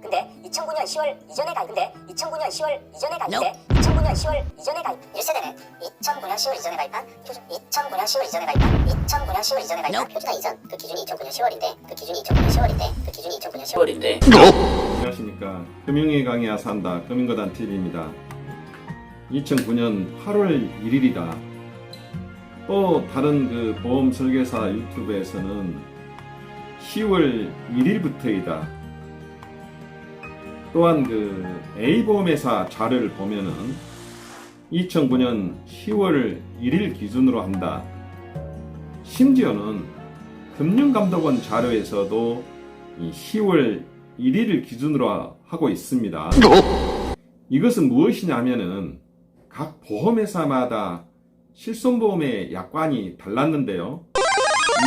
근데 2009년 10월 이전에 가입. 근데 2009년 10월 이전에 가입. 2009년 10월 이전에 가입. 1세대는 2009년 10월 이전에 가입한 표준. 2009년 10월 이전에 가입한 2009년 10월 이전에 가입한 표준화 이전. 그 기준이 2009년 10월인데 그 기준이 2009년 10월인데 그 기준이 2009년 10월인데. 안녕하십니까. 금융의 강의야 산다 금융거단 TV입니다. 2009년 8월 1일이다. 또 다른 그 보험 설계사 유튜브에서는 10월 1일부터이다. 또한 그 A보험회사 자료를 보면은 2009년 10월 1일 기준으로 한다. 심지어는 금융감독원 자료에서도 이 10월 1일을 기준으로 하고 있습니다. 이것은 무엇이냐면은 각 보험회사마다 실손보험의 약관이 달랐는데요.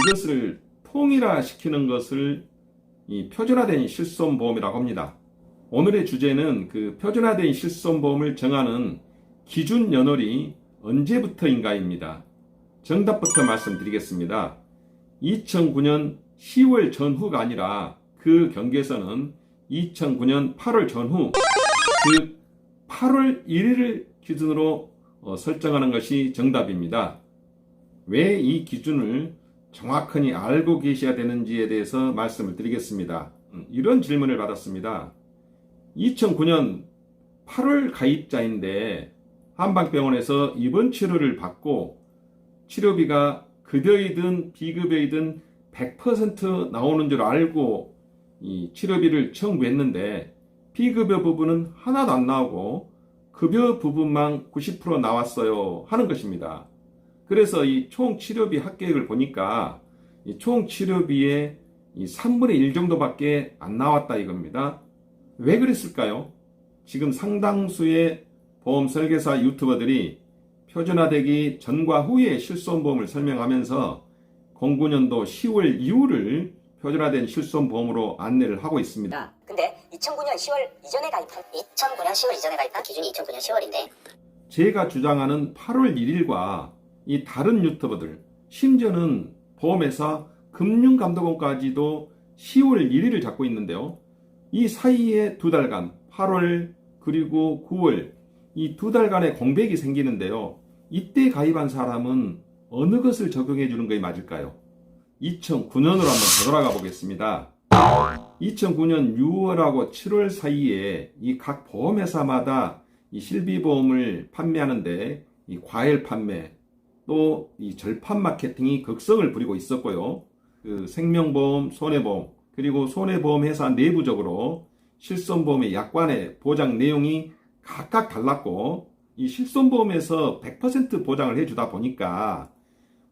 이것을 통일화시키는 것을 이 표준화된 실손보험이라고 합니다. 오늘의 주제는 그 표준화된 실손보험을 정하는 기준 연월이 언제부터인가입니다. 정답부터 말씀드리겠습니다. 2009년 10월 전후가 아니라 그 경계선은 2009년 8월 전후, 즉 8월 1일을 기준으로 설정하는 것이 정답입니다. 왜 이 기준을 정확하게 알고 계셔야 되는지에 대해서 말씀을 드리겠습니다. 이런 질문을 받았습니다. 2009년 8월 가입자인데 한방병원에서 입원 치료를 받고 치료비가 급여이든 비급여이든 100% 나오는 줄 알고 이 치료비를 청구했는데 비급여 부분은 하나도 안 나오고 급여 부분만 90% 나왔어요 하는 것입니다. 그래서 이 총 치료비 합계액을 보니까 이 총 치료비의 이 3분의 1 정도밖에 안 나왔다 이겁니다. 왜 그랬을까요? 지금 상당수의 보험 설계사 유튜버들이 표준화되기 전과 후의 실손보험을 설명하면서 09년도 10월 이후를 표준화된 실손보험으로 안내를 하고 있습니다. 근데 2009년 10월 이전에 가입한 2009년 10월 이전에 가입한 기준이 2009년 10월인데 제가 주장하는 8월 1일과 이 다른 유튜버들, 심지어는 보험회사 금융감독원까지도 10월 1일을 잡고 있는데요. 이 사이에 두 달간 8월 그리고 9월 이 두 달간의 공백이 생기는데요. 이때 가입한 사람은 어느 것을 적용해 주는 것이 맞을까요? 2009년으로 한번 되돌아가 보겠습니다. 2009년 6월하고 7월 사이에 이 각 보험회사마다 이 실비보험을 판매하는데 이 과열 판매 또 이 절판 마케팅이 극성을 부리고 있었고요. 그 생명보험, 손해보험 그리고 손해보험회사 내부적으로 실손보험의 약관의 보장 내용이 각각 달랐고 이 실손보험에서 100% 보장을 해주다 보니까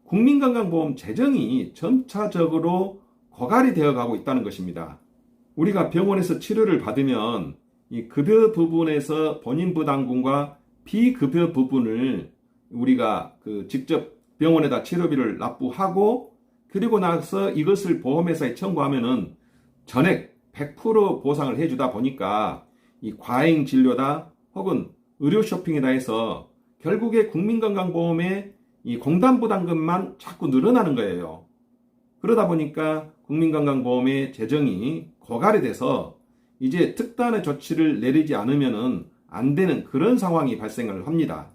국민건강보험 재정이 점차적으로 고갈이 되어가고 있다는 것입니다. 우리가 병원에서 치료를 받으면 이 급여 부분에서 본인 부담금과 비급여 부분을 우리가 직접 병원에다 치료비를 납부하고 그리고 나서 이것을 보험회사에 청구하면은 전액 100% 보상을 해주다 보니까 이 과잉 진료다 혹은 의료 쇼핑이다 해서 결국에 국민건강보험의 이 공단부담금만 자꾸 늘어나는 거예요. 그러다 보니까 국민건강보험의 재정이 고갈이 돼서 이제 특단의 조치를 내리지 않으면 안 되는 그런 상황이 발생을 합니다.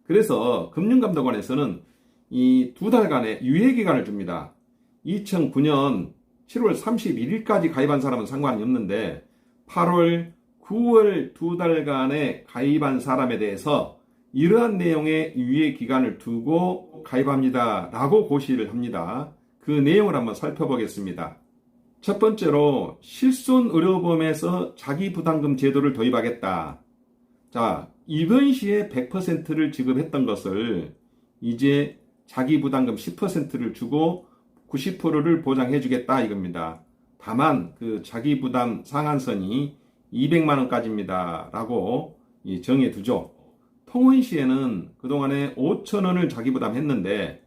그래서 금융감독원에서는 이 두 달간의 유예기간을 줍니다. 2009년 7월 31일까지 가입한 사람은 상관이 없는데 8월, 9월 두 달간의 가입한 사람에 대해서 이러한 내용의 유예기간을 두고 가입합니다 라고 고시를 합니다. 그 내용을 한번 살펴보겠습니다. 첫 번째로 실손의료보험에서 자기부담금 제도를 도입하겠다. 자, 입원 시에 100%를 지급했던 것을 이제 자기부담금 10%를 주고 90%를 보장해 주겠다 이겁니다. 다만 그 자기부담 상한선이 200만 원까지입니다 라고 정해 두죠. 통원 시에는 그동안에 5천 원을 자기부담했는데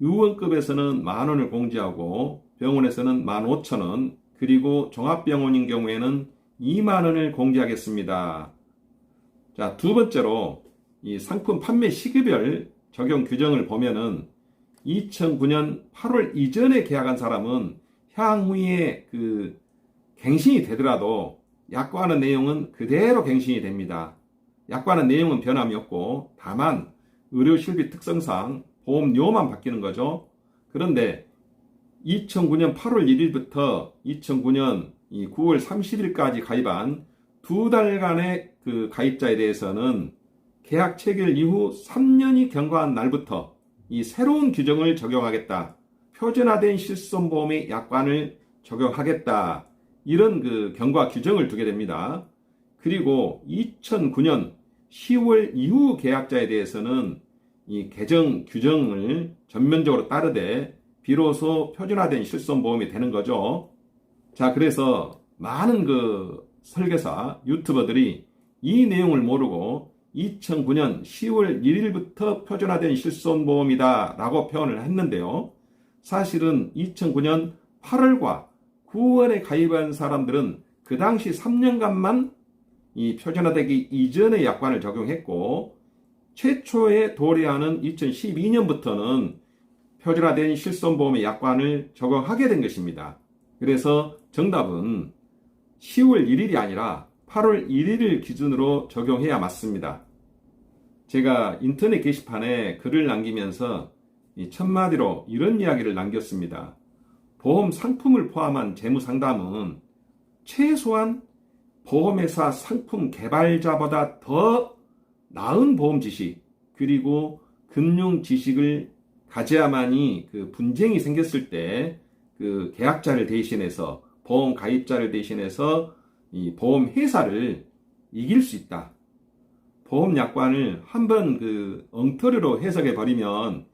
유원급에서는 만 원을 공제하고 병원에서는 15,000원 그리고 종합병원인 경우에는 2만 원을 공제하겠습니다. 자, 두 번째로 이 상품 판매 시기별 적용 규정을 보면은 2009년 8월 이전에 계약한 사람은 향후에 그 갱신이 되더라도 약관의 내용은 그대로 갱신이 됩니다. 약관의 내용은 변함이 없고 다만 의료실비 특성상 보험료만 바뀌는 거죠. 그런데 2009년 8월 1일부터 2009년 9월 30일까지 가입한 2달간의 그 가입자에 대해서는 계약 체결 이후 3년이 경과한 날부터 이 새로운 규정을 적용하겠다. 표준화된 실손보험의 약관을 적용하겠다. 이런 그 경과 규정을 두게 됩니다. 그리고 2009년 10월 이후 계약자에 대해서는 이 개정 규정을 전면적으로 따르되 비로소 표준화된 실손보험이 되는 거죠. 자, 그래서 많은 그 설계사, 유튜버들이 이 내용을 모르고 2009년 10월 1일부터 표준화된 실손보험이다 라고 표현을 했는데요. 사실은 2009년 8월과 9월에 가입한 사람들은 그 당시 3년간만 이 표준화되기 이전의 약관을 적용했고 최초에 도래하는 2012년부터는 표준화된 실손보험의 약관을 적용하게 된 것입니다. 그래서 정답은 10월 1일이 아니라 8월 1일을 기준으로 적용해야 맞습니다. 제가 인터넷 게시판에 글을 남기면서 첫마디로 이런 이야기를 남겼습니다. 보험 상품을 포함한 재무상담은 최소한 보험회사 상품 개발자보다 더 나은 보험 지식 그리고 금융 지식을 가져야만이 그 분쟁이 생겼을 때 그 계약자를 대신해서 보험 가입자를 대신해서 이 보험 회사를 이길 수 있다. 보험 약관을 한번 그 엉터리로 해석해 버리면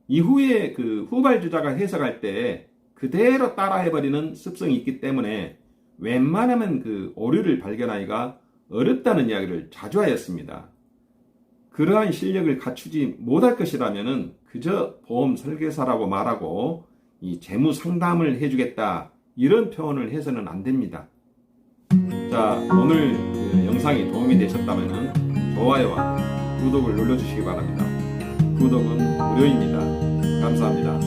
이후에 그 후발주자가 해석할 때 그대로 따라해 버리는 습성이 있기 때문에 웬만하면 그 오류를 발견하기가 어렵다는 이야기를 자주 하였습니다. 그러한 실력을 갖추지 못할 것이라면은 그저 보험 설계사라고 말하고 이 재무 상담을 해주겠다 이런 표현을 해서는 안 됩니다. 자, 오늘 그 영상이 도움이 되셨다면 좋아요와 구독을 눌러주시기 바랍니다. 구독은 무료입니다. 감사합니다.